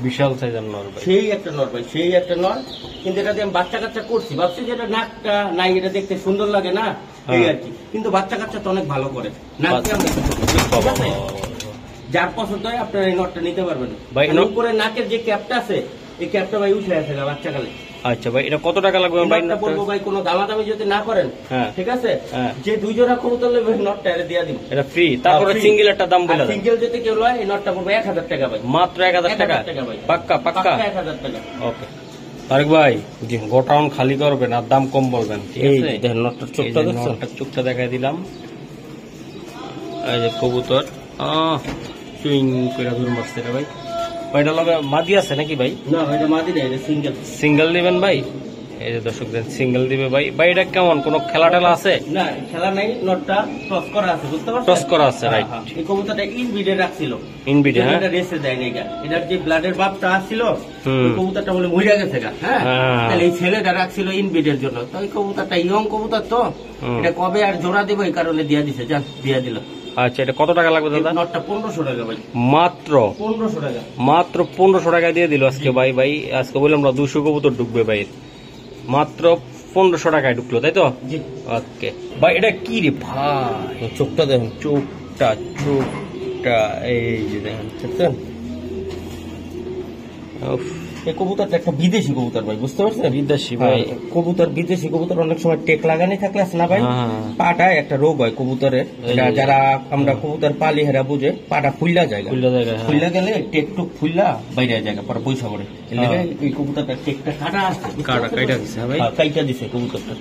বিশাল সাইজের নর ভাই, সেই একটা নর ভাই, সেই একটা নর। কিন্তু এটা দিয়ে আমি বাচ্চা কাচ্চা করছি, ভাবছি যে এটা নাকটা নাই, এটা দেখতে সুন্দর লাগে না, এই আর কি। কিন্তু বাচ্চা কাচ্চা তো অনেক ভালো করে, নাকটা যার পছন্দ হয় আপনারা এই নটটা নিতে পারবেন ভাই। উপরে নাকের যে ক্যাপটা আছে, এই ক্যাপটা ভাই উঠে আছে বাচ্চা কালে। আচ্ছা ভাই, এটা কত টাকা লাগবে ভাই? বলবো ভাই, কোনো দামাদামি যদি না করেন, ঠিক আছে, যে 2 জোড়া কবুতর নেবে নটটা এটা দিয়ে দিন, এটা ফ্রি। তারপরে সিঙ্গেল একটা দাম বলে, সিঙ্গেল যদি কেউ লয় এই নটটা পড়বে 1000 টাকা ভাই, মাত্র 1000 টাকা ভাই, পাক্কা পাক্কা 1000 টাকা। ওকে তারেক ভাই, জি গোটাউন খালি করবেন আর দাম কম বলবেন, ঠিক আছে? দেখেন নটটার চোখটা, নটটার চোখটা দেখাই দিলাম। এই যে কবুতর চুইং করে দূর মারছে ভাই। এটা লগে মাদি আছে নাকি ভাই? না এটা মাদি না, এটা সিঙ্গেল। সিঙ্গেল দিবেন ভাই? এই যে দর্শক দেন, সিঙ্গেল দিবে ভাই। ভাই এটা কেমন, কোন খেলা টেলা আছে? না খেলা নাই, নটটা টস করা আছে, বুঝতে পারছেন? টস করা আছে, রাইট। এই কবুতরটা ইনব্রিডে রাখছিল, ইনব্রিডে, হ্যাঁ, এটা রেসে দেয় না। এটার যে ব্লাডের বাপটা আসছিল, ওই কবুতরটা বলে মরে গেছে গা। হ্যাঁ, তাহলে এই ছেলেটা রাখছিল ইনব্রিডের জন্য। তো এই কবুতরটা ইয়ং কবুতর, তো এটা কবে আর জোড়া দিব, এই কারণে দিয়া দিছে, যান দিয়া দিল। আচ্ছা, এটা কত টাকা লাগবে দাদা? নটটা 1500 টাকা ভাই, মাত্র 1500 টাকা, মাত্র 1500 টাকা দিয়ে দিল আজকে ভাই। ভাই আজকে বললাম না 200 কবুতর ঢুকবে ভাই, মাত্র 1500 টাকায় ঢুকলো, তাই তো? ওকে ভাই, এটা কি রে ভাই? চোখটা দেখুন, চোখটা এই যে দেখেন, দেখছেন? এই কবুতরটা একটা বিদেশি কবুতর ভাই, বুঝতে পারছেন? বিদেশি ভাই কবুতর, বিদেশি কবুতর অনেক সময় টেক লাগানি থাকলে আছে না ভাই, পাটায় একটা রোগ হয় কবুতরের, যারা আমরা কবুতর পালি হেরা বুঝে, পাটা ফুল্লা জায়গা, ফুল্লা গেলে টেক টুক ফুল্লা বাইরে জায়গা পরে পয়সা করে। এই কবুতরটা টেকটা কাটা আসছে, কাটা দিছে ভাই, কাইটা দিছে কবুতরটা।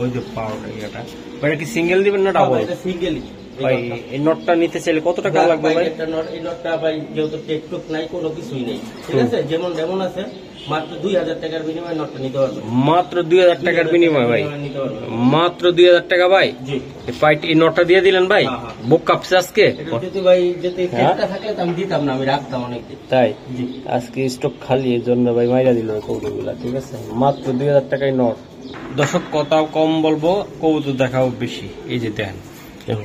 ওই যে পাউডার এটা ভাই, কি সিঙ্গেল দিবেন না ডাবল? সিঙ্গেলই ভাই। এই নটটা নিতে চাইলে কত টাকা লাগবে ভাই? এই নটটা ভাই যেহেতু টেকটুক নাই, কোনো কিছুই নেই, ঠিক আছে, যেমন আছে, মাত্র 2000 টাকার বিনিময়ে নটটা নিতে পারবেন। মাত্র 2000 টাকার বিনিময়ে ভাই, মাত্র 2000 টাকা ভাই। এই নটটা দিয়ে দিলেন ভাই, বুক কাঁপছে আজকে। যদি ভাই যদি টেকটা থাকলে তো আমি দিতাম না, আমি রাখতাম অনেকদিন। তাই আজকে স্টক খালি, এই জন্য ভাই মাইরা দিল কবুতরগুলা, ঠিক আছে? মাত্র 2000 টাকায় নট। দর্শক কথা কম বলবো, কবুতর দেখাও বেশি। এই যে দেখেন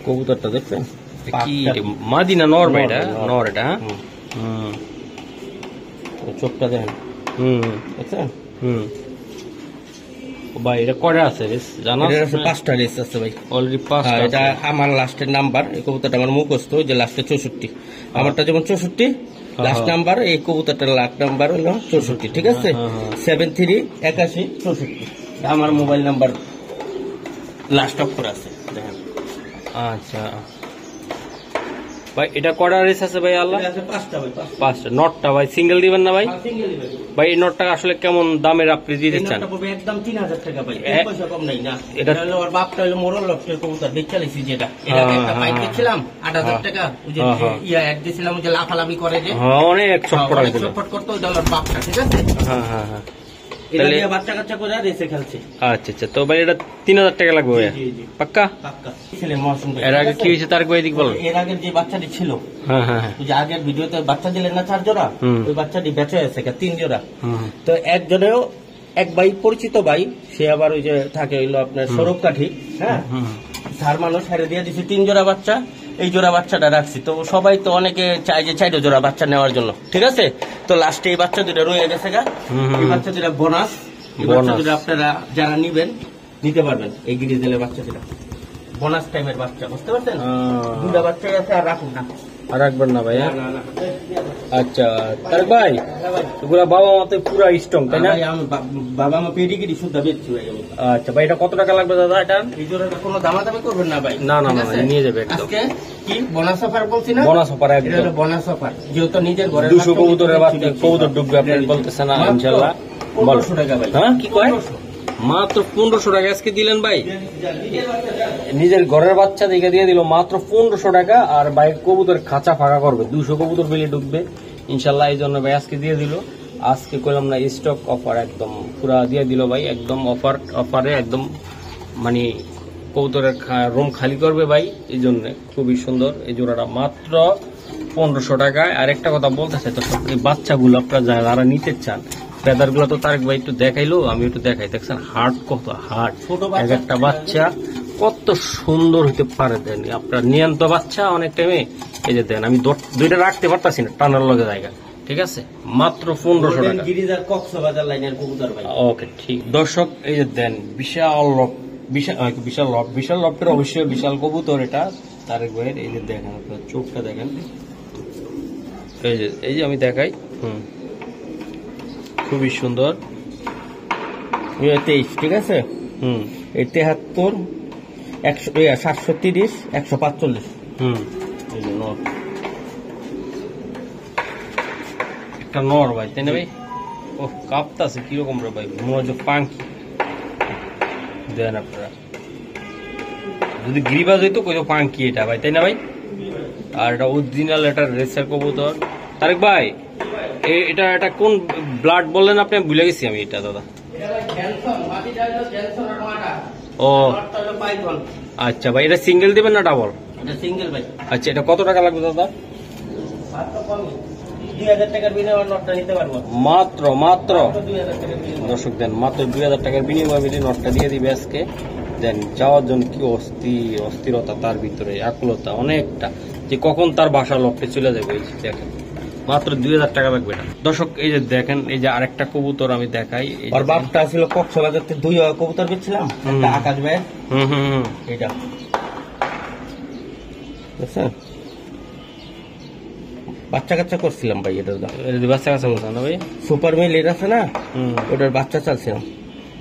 কবুতরটা দেখছেন কি মাদি না নর ভাই? এটা নর, এটা চোখটা দেখেন, দেখছেন? ভাই এটা কয়টা আছে রেস জানা এটার আছে 5টা রেস আছে ভাই। অলরেডি 5টা। এটা আমার লাস্টের নাম্বার, এই কবুতরটা আমার মুখস্থ, যে লাস্টে 64, আমারটা যেমন 64 লাস্ট নাম্বার, এই কবুতরটার লাস্ট নাম্বার হলো 64, ঠিক আছে? 738164 আমার মোবাইল নাম্বার লাস্ট অক্ষর আছে দেখেন। আচ্ছা ভাই এটা কয়টা রেস আছে ভাই আল্লাহ? এটা আছে 5টা ভাই, 5টা। নটটা ভাই সিঙ্গেল দিবেন না ভাই? সিঙ্গেল দিবেন ভাই এই নটটা আসলে কেমন দামের আপনি দিতে চান? এটা পড়বে একদম 3000 টাকা ভাই, এ- 1 পয়সা কম নাই না। এটা- এটা হলো ওর বাপটা হলো মোরল লফটের কবুতর, বেচালিছি যেটা, এটা একটা বাইক দিছিলাম 8000 টাকা, ওই যে ইয়া এক দিছিলাম, ওই যে লাফালাফি করে যে, হ্যাঁ অনেক ছটপট অনেক ছিল। ছটফট করতো, ওটা হলো ওর বাপটা, ঠিক আছে? হ্যাঁ হ্যাঁ হ্যাঁ। এটা তাহলে- দিয়ে বাচ্চা কাচ্চা করে রেসে খেলছে। আচ্ছা আচ্ছা, তো ভাই এটা 3000 টাকা লাগবে ভাই? জি, জি। পাক্কা? পাক্কা ছিলেন মহসিন ভাই, এর আগে ঠিক কি আছে? হয়েছে তার কয়েক দিক বলেন। এর আগের যে বাচ্চাটি ছিল, হ্যাঁ হ্যাঁ হ্যাঁ। ওই যে আগের ভিডিওতে বাচ্চা দিলেন না 4 জোড়া, হুম। ওই বাচ্চাটি বেঁচে আছে 3 জোড়া। হুম। তো একজনেও এক ভাই পরিচিত ভাই, সে আবার ওই যে থাকে হইলো আপনার সৌরভ কাঠি, হ্যাঁ, হুম। তার মানুষ হেরে দিয়ে দিছে 3 জোড়া বাচ্চা, এই জোড়া বাচ্চাটা রাখছি। তো সবাই তো অনেকে চায় যে 4 জোড়া বাচ্চা নেওয়ার জন্য, ঠিক আছে? তো লাস্টে এই বাচ্চা দুটো রয়ে গেছে গা, এই বাচ্চা দুটা বোনাস, এই বাচ্চা দুটো আপনারা যারা নিবেন নিতে পারবেন, এই গিরিজেলের বাচ্চা দুটা বোনাস টাইমের বাচ্চা, বুঝতে পারছেন? দুটা বাচ্চাই আছে, আর রাখুন না। আর রাখবেন না ভাই? না, না, না। আচ্ছা তাহলে ভাই এগুলা বাবা মাতে পুরা স্ট্রং তাই না? ভাই, আমি বাবা মা পেডিগিরি শুদ্ধ বেচছি ভাই আমি। আচ্ছা ভাই এটা কত টাকা লাগবে দাদা এটা? এই জোড়াটা কোনো দামাদামি করবেন না ভাই। না, না, ঠিক না, আছে? নিয়ে যাবে একদম। আজকে কি বোনাস অফার বলছি না? বোনাস অফার এটা একদম। হলো বোনাস অফার, যেহেতু নিজের ঘরে 200 কবুতরের বাচ্চা কবুতর ডুববে আপনি বলতেছেন না ইনশাআল্লাহ। বল 1500 টাকা ভাই। হ্যাঁ কি কয়? 1500 মাত্র 1500 টাকা আজকে দিলেন ভাই? নিজের বাচ্চা যান। নিজের ঘরের বাচ্চা দিকে দিয়ে দিল মাত্র 1500 টাকা, আর ভাই কবুতর খাঁচা ফাঁকা করবে, 200 কবুতর বেলে ঢুকবে ইনশাল্লাহ। এই জন্য ভাই আজকে দিয়ে দিল, আজকে কইলাম না স্টক অফার একদম পুরা দিয়ে দিল ভাই, একদম অফারে একদম মানে কবুতরের রুম খালি করবে ভাই। এই জন্য খুবই সুন্দর এই জোড়াটা মাত্র 1500 টাকায়। আর একটা কথা বলতে চাই, তো এই বাচ্চাগুলো আপনারা যারা নিতে চান, ফেদার গুলো তো তারেক ভাই একটু দেখাইলো, আমি একটু দেখাই। দেখছেন হার্ট কত হার্ট, ছোট এক একটা বাচ্চা কত সুন্দর হইতে পারে। দেন আপনার নিয়ন্ত বাচ্চা অনেক টাইমে এই যে দেন, আমি দুইটা রাখতে পারতাছি না টানার লগে জায়গা, ঠিক আছে? মাত্র 1500 টাকা। গিরিজার কক্সবাজার লাইনের কবুতর ভাই। ওকে ঠিক। দর্শক এই যে দেন বিশাল বিশাল লফটের অবশ্যই বিশাল কবুতর এটা তারেক ভাইয়ের। এই যে দেখেন আপনার চোখটা দেখেন, এই যে আমি দেখাই। খুবই সুন্দর। 23, ঠিক আছে? হুম এই 73 730 145। হুম। এই যে নট। একটা নর ভাই তাই না ভাই? ও কাঁপতাছে কিরকম রে ভাই, মনে হচ্ছে পাঙ্কি। দেন আপনারা যদি গিরিবাজ হইতো কইতো পাঙ্কি এটা ভাই, তাই না ভাই? আর এটা অরিজিনাল, এটা রেসের কবুতর। তারেক ভাই এটা কোন ব্লাড বললেন আপনি? ভুলে গেছি আমি এটা দাদা। ও আচ্ছা ভাই, এটা সিঙ্গেল দিবেন না ডাবল? সিঙ্গেল ভাই। আচ্ছা এটা কত টাকা লাগবে দাদা? 2000 টাকার বিনিময়ে নটটা নিতে পারবো। মাত্র 2000 টাকার বিনিময়ে। দর্শক দেন মাত্র 2000 টাকার বিনিময়ে নটটা দিয়ে দিবে আজকে। দেন যাওয়ার জন্য কি অস্থিরতা তার ভিতরে, আকুলতা অনেকটা, যে কখন তার বাসা লক্ষ্যে চলে যাবে। এই যে দেখেন মাত্র 2000 টাকা লাগবে এটা। দর্শক এই যে দেখেন, এই যে আরেকটা কবুতর আমি দেখাই। এই যে আর বাপটা ছিল কক্সবাজার থেকে 2 কবুতর বেচছিলাম, একটা আকাশ ভাই, হুম এটা বুঝছেন, বাচ্চা কাচ্চা করছিলাম ভাই। এটার দাম এটা বাচ্চা কাচ্চা বলছেন না ভাই? সুপার মিল এর আছে না, ওটার বাচ্চা চালছিলাম।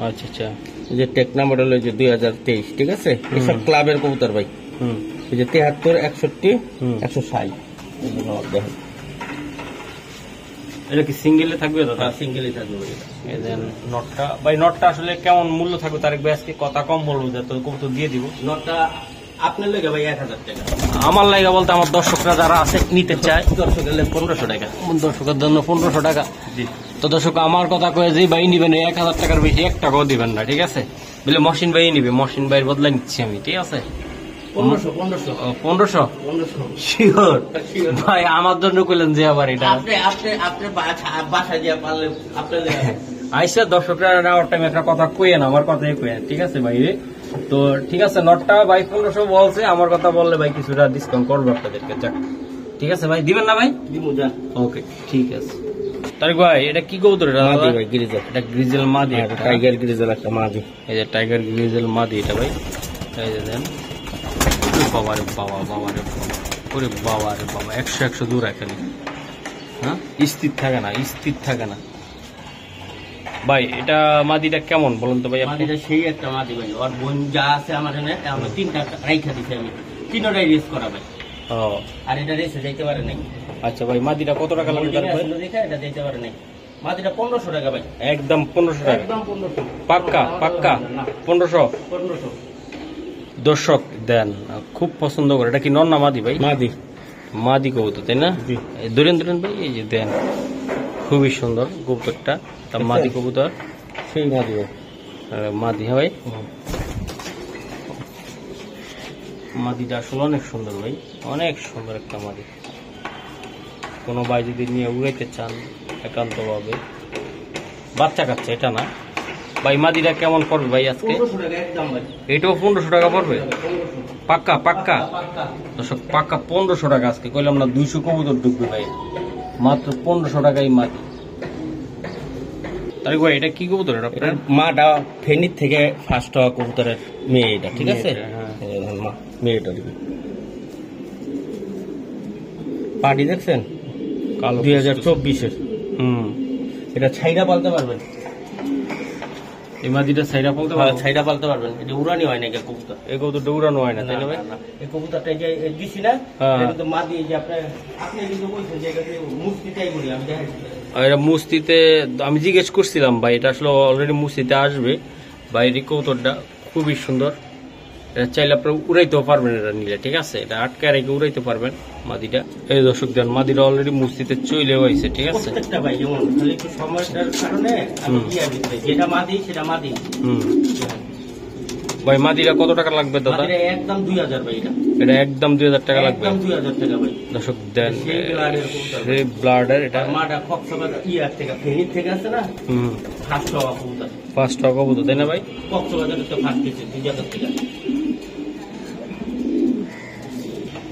আচ্ছা আচ্ছা। এই যে টেকনা মডেল, ওই যে 2023, ঠিক আছে? এসব ক্লাবের কবুতর ভাই। এই যে 73 61 160। এই যে নট দেখেন, এটা কি সিঙ্গেলে থাকবে দাদা? সিঙ্গেলই থাকবে ভাই এটা। এই দেন নটটা ভাই, নটটা আসলে কেমন মূল্য থাকবে তারেক ভাই? আজকে কথা কম বলবো, যে তো কবুতর দিয়ে দিব। নটটা আপনার লেগে ভাই 1000 টাকা। আমার লাগা বলতে আমার দর্শকরা যারা আছে নিতে চায়, দর্শকের লেগে 1500 টাকা। দর্শকের জন্য 1500 টাকা। জি। তো দর্শক আমার কথা কয়ে যে ভাই নিবেন 1000 টাকার বেশি 1 টাকাও দিবেন না, ঠিক আছে? বলে মহসিন ভাই নিবে, মহসিন ভাইয়ের বদলা নিচ্ছি আমি, ঠিক আছে? 1500 শিওর ভাই? আমার জন্য কইলেন যে আবার এটা আপনি বাসা দিয়ে পারলে আপনার আইসা দর্শকরা নেওয়ার টাইম একটা কথা কইেন, আমার কথাই কইেন, ঠিক আছে ভাই? তো ঠিক আছে, নটটা ভাই 1500 বলছে, আমার কথা বললে ভাই কিছুটা ডিসকাউন্ট করবো আপনাদেরকে। যাক ঠিক আছে ভাই, দিবেন না ভাই? দিব, যান। ওকে ঠিক আছে। তারিক ভাই এটা কি কবুতর? এটা মাদি ভাই, গ্রিজেল। এটা গ্রিজেল মাদি, এটা টাইগার গ্রিজেল একটা মাদি। এই যে টাইগার গ্রিজেল মাদি এটা ভাই। এই যে দেন, বাবারে বাবা, বাবারে বাবা, ওরে বাবারে বাবা, 100 দূর এখানে। হ্যাঁ, স্থির থাকে না, স্থির থাকে না ভাই। এটা মাদিটা কেমন বলুন তো ভাই আপনি? মাদিটা সেই একটা মাদি ভাই, ওর বোন যা আছে আমার এখানে, আমরা 3টা রাইখা দিছি আমি, 3টাই রেস করা ভাই। ও আর এটা রেসে যাইতে পারে নাই। আচ্ছা ভাই, মাদিটা কত টাকা লাগবে তার ভাই? দেখা এটা দিতে পারে নাই। মাদিটা 1500 টাকা ভাই, একদম 1500 টাকা, একদম 1500 পাক্কা পাক্কা 1500। 1500 দর্শক দেন, খুব পছন্দ করে। এটা কি নর না মাদি ভাই? মাদি। মাদি কবুতর তাই না? জি। এই ধরেন ধরেন ভাই, এই যে দেন, খুবই সুন্দর কবুতরটা। তা মাদি কবুতর, সেই মাদি ভাই। মাদি। হ্যাঁ ভাই, মাদিটা আসলে অনেক সুন্দর ভাই, অনেক সুন্দর একটা মাদি। কোনো ভাই যদি নিয়ে উড়াইতে চান একান্তভাবে, বাচ্চা কাচ্চা এটা না ভাই। মাদিটা কেমন পড়বে ভাই আজকে? 1500 টাকা একদম ভাই। এটাও 1500 টাকা পড়বে, 1500 পাক্কা পাক্কা। পাক্কা। দর্শক পাক্কা 1500 টাকা আজকে কইলাম না, 200 কবুতর ঢুকবে ভাই, মাত্র 1500 টাকাই মাদি। তারিক ভাই এটা কি কবুতর? এটা আপনার মাটা ফেনীর থেকে ফার্স্ট হওয়া কবুতরের মেয়ে এটা, ঠিক আছে? মেয়েটা, হ্যাঁ। এই দেখেন মা, মেয়েটা দিবি। পার্টি দেখছেন কালো 2024-এর। এটা ছাইরা পালতে পারবেন। এই মাদিটা সাইডা বলতে হ্যাঁ, পারবো? ছাইরা পালতে পারবেন। এটা উড়ানি হয় না এটা কবুতর। এই কবুতরটা উড়ানো হয় না তাই না ভাই? না, এই কবুতরটা যে দিছি না, হ্যাঁ। এটা কিন্তু মাদি, এই যে আপনি কিন্তু বলছেন যে এটা মুস্তিটাই বলি আমি, দেখাই আর এটা মুস্তিতে আমি জিজ্ঞেস করছিলাম ভাই, এটা আসলে অলরেডি মুস্তিতে আসবে ভাই। এই কবুতরটা খুবই সুন্দর, এটা চাইলে আপনারা উড়াইতেও পারবেন এটা নিলে, ঠিক আছে? এটা আটকে রেখে উড়াইতে পারবেন মাদিটা। এই দর্শক দেন, মাদিটা অলরেডি মুস্তিতে চলেও আইছে, ঠিক আছে? প্রত্যেকটা ভাই যেমন খালি একটু সমস্যার কারণে আমি দিয়ে দিচ্ছি, যেটা মাদি সেটা মাদি। ভাই মাদিটা কত টাকা লাগবে দাদা? মাদিটা একদম 2000 ভাই, এটা এটা একদম 2000 টাকা লাগবে। একদম 2000 টাকা ভাই। দর্শক দেন, সেই ব্লাডের কবুতর। সেই ব্লাডের এটা। আর মাটা কক্সবাজার ইয়ার থেকে, ফেনীর থেকে আছে না, ফার্স্ট হওয়া কবুতর। 5 টাকা কবুতর তাই না ভাই? কক্সবাজারের তো ফার্স্ট হয়েছে 2000 থেকে।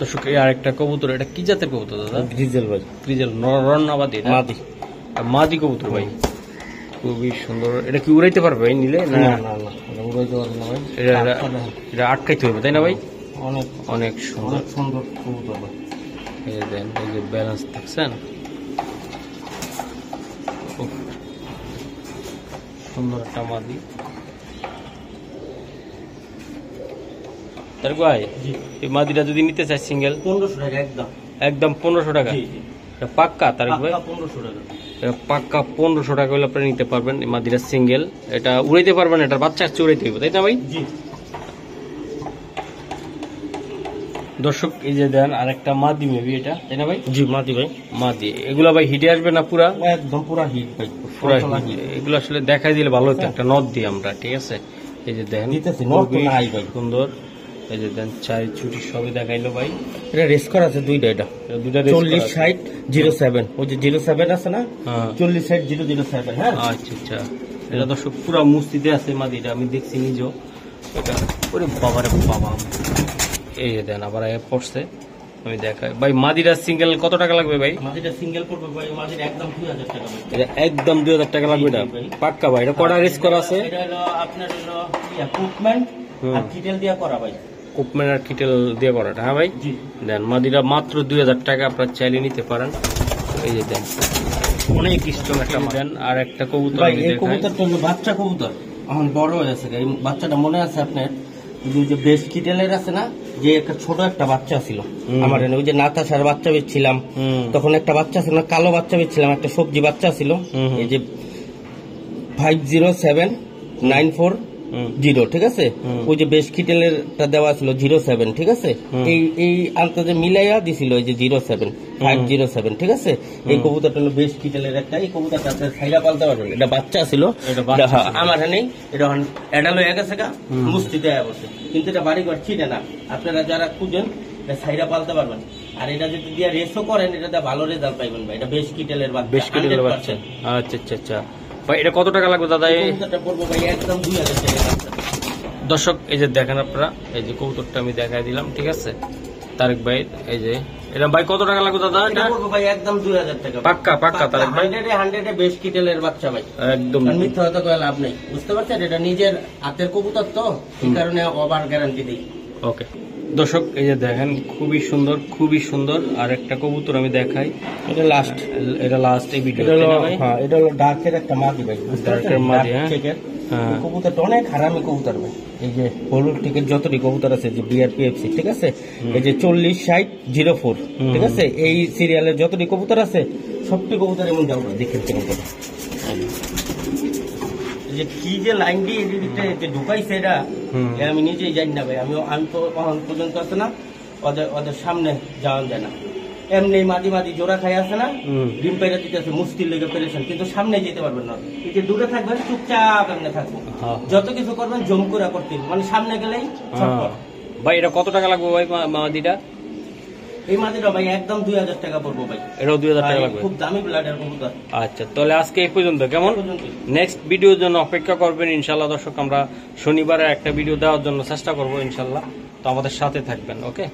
দর্শক এই আরেকটা কবুতর, এটা কি জাতের কবুতর দাদা? ডিজেল ভাই, গ্রিজেল নরনাবাদি মাদি। মাদি কবুতর ভাই, খুবই সুন্দর। এটা কি উড়াইতে পারবে ভাই নিলে? না না না, এটা উড়াইতে পারবে না ভাই। এটা আটকাইতে হবে তাই না ভাই? অনেক অনেক সুন্দর। অনেক সুন্দর কবুতর ভাই। এই যে দেন, এই যে ব্যালেন্স দেখছেন, খুব সুন্দর একটা মাদি। তার ভাই এই মাদিটা যদি নিতে চাই সিঙ্গেল, 1500 টাকা একদম। একদম 1500 টাকা। জি জি, এটা পাক্কা তারিক ভাই? পাক্কা 1500 টাকা। এটা পাক্কা 1500 টাকা হলে আপনারা নিতে পারবেন এই মাদিটা সিঙ্গেল। এটা উড়াইতে পারবেন, এটার বাচ্চা উড়াইতে হইব তাই না ভাই? জি। দর্শক এই যে দেন আরেকটা মাদি মেবি এটা তাই না ভাই? জি মাদি ভাই, মাদি। এগুলা ভাই হিটে আসবে না পুরা? একদম পুরা হিট ভাই, পুরা হিট। এগুলো আসলে দেখাই দিলে ভালো হতো, একটা নদ দিই আমরা, ঠিক আছে? এই যে দেখেন দিতেছি, নট তো নাই ভাই। সুন্দর। এই যে দেন চাই ছুটি সবই দেখাইলো ভাই। এটা রেস করা আছে দুইটা, এটা এটা দুইটা race করা 40 আছে। 60 07, ওই যে 07 আছে না, হ্যাঁ 40 60 007। হ্যাঁ, আচ্ছা আচ্ছা, এটা দর্শক পুরা মুস্তিতে আছে মাদিটা, আমি দেখছি নিজেও। এটা ওরে বাবারে বাবা, এই যে দেন আবার পড়ছে, আমি দেখাই ভাই। মাদিটা সিঙ্গেল কত টাকা লাগবে ভাই? মাদিটা সিঙ্গেল পড়বে ভাই, মাদিটা একদম 2000 টাকা ভাই। এটা একদম 2000 টাকা লাগবে না? পাক্কা ভাই। এটা কটা রেস করা আছে? এটা হলো আপনার হলো কুকম্যান আর কিটেল দিয়া করা ভাই। কুপম্যান আর কিটেল দিয়ে করাটা, হ্যাঁ ভাই? জি। দেন মাদিরা মাত্র 2000 টাকা, আপনার চাইলে নিতে পারেন। এই যে দেন অনেক স্ট্রং একটা দেন। আর একটা কবুতর ভাই, আমি এই দেখাই। কবুতরটা হলো বাচ্চা কবুতর, এখন বড় হয়ে গেছে। এই বাচ্চাটা মনে আছে আপনার, ওই যে বেশ কিটেলের আছে না, যে একটা ছোট একটা বাচ্চা ছিল আমার এখানে, ওই যে নাতাশার বাচ্চা বেচছিলাম তখন, একটা বাচ্চা ছিল না, কালো বাচ্চা বেচছিলাম, একটা সবজি বাচ্চা ছিল। এই যে 507940, ঠিক আছে? ওই যে বেশ কিটেলেরটা দেওয়া ছিল 07, ঠিক আছে? এই আন্তাজে মিলাইয়া দিছিল ওই যে 507, ঠিক আছে? এই কবুতরটা হলো বেশ কিটেলের একটা। এই কবুতরটা আপনার ছাইরা পালতে পারবেন, এটা বাচ্চা ছিল। এটা বাচ্চা এটা ছিল। আমার নেই, এটা এডাল হয়ে গেছে গা, মুস্তিতে বসে, কিন্তু এটা বাড়ি ঘর ছিটে না। আপনারা যারা খুঁজেন এটা ছাইরা পালতে পারবেন। আর এটা যদি দিয়ে রেসও করেন, এটা ভালো রেজাল্ট পাইবেন ভাই। এটা বেশ কিটেলের বাচ্চা, বেশ কিটেলের বাচ্চা। আচ্ছা আচ্ছা আচ্ছা ভাই, এটা কত টাকা লাগবে দাদা? এই কবুতরটা পড়বো ভাই একদম 2000 টাকা বাচ্চা। দর্শক এই যে দেখেন আপনারা, এই যে কবুতরটা আমি দেখাই দিলাম, ঠিক আছে? তারেক ভাই এই যে এটা ভাই কত টাকা লাগবে দাদা? এটা বলবো ভাই একদম 2000 টাকা। পাক্কা পাক্কা তারেক ভাই, 100 বেশ কিটেলের বাচ্চা ভাই, একদম মিথ্যা হয়তো কয়ে লাভ নেই, বুঝতে পারছেন? এটা নিজের হাতের কবুতর তো, এই কারণে ওভার গ্যারান্টি দিই। ওকে দর্শক, এই যে দেখেন খুবই সুন্দর, খুবই সুন্দর। আর একটা কবুতর আমি দেখাই, এটা লাস্ট, এটা লাস্ট এই ভিডিও। হ্যাঁ এটা হলো ডার্কের একটা মাদি ভাই, ডার্কের মাদি, হ্যাঁ। হ্যাঁ, কবুতরটা অনেক হারামি কবুতর ভাই। এই যে হলুদ টিকেট যতটি কবুতর আছে, যে বিআরপিএফসি, ঠিক আছে, এই যে 406004, ঠিক আছে, এই সিরিয়ালের যতটি কবুতর আছে সবটি কবুতর এমন যাবো দেখেন কবুতর। যে কি যে লাইন দিয়ে এদিকে যে ঢুকাইছে এটা আমি নিজেই জানি না ভাই। আমি তো এখন পর্যন্ত আছে না, ওদের সামনে যাওয়া যায় না। এমনি মাঝে মাঝে জোড়া খাই আছে না, ডিম পেরে দিতেছে, মুশকিল লেগে পেরেছেন, কিন্তু সামনে যেতে পারবেন না। এই যে দূরে থাকবেন চুপচাপ এমনি থাকবো, যত কিছু করবেন জমকুরা করতে, মানে সামনে গেলেই ছটফট। ভাই এটা কত টাকা লাগবে ভাই মাদিটা? এই মাদিটা ভাই একদম 2000 টাকা পড়বো ভাই। এটাও 2000 টাকা লাগবে, খুব দামি ব্লাডের কবুতর। আচ্ছা তাহলে আজকে এই পর্যন্ত, কেমন? নেক্সট ভিডিওর জন্য অপেক্ষা করবেন ইনশাল্লাহ দর্শক। আমরা শনিবারে একটা ভিডিও দেওয়ার জন্য চেষ্টা করবো ইনশাল্লাহ, তো আমাদের সাথে থাকবেন। ওকে।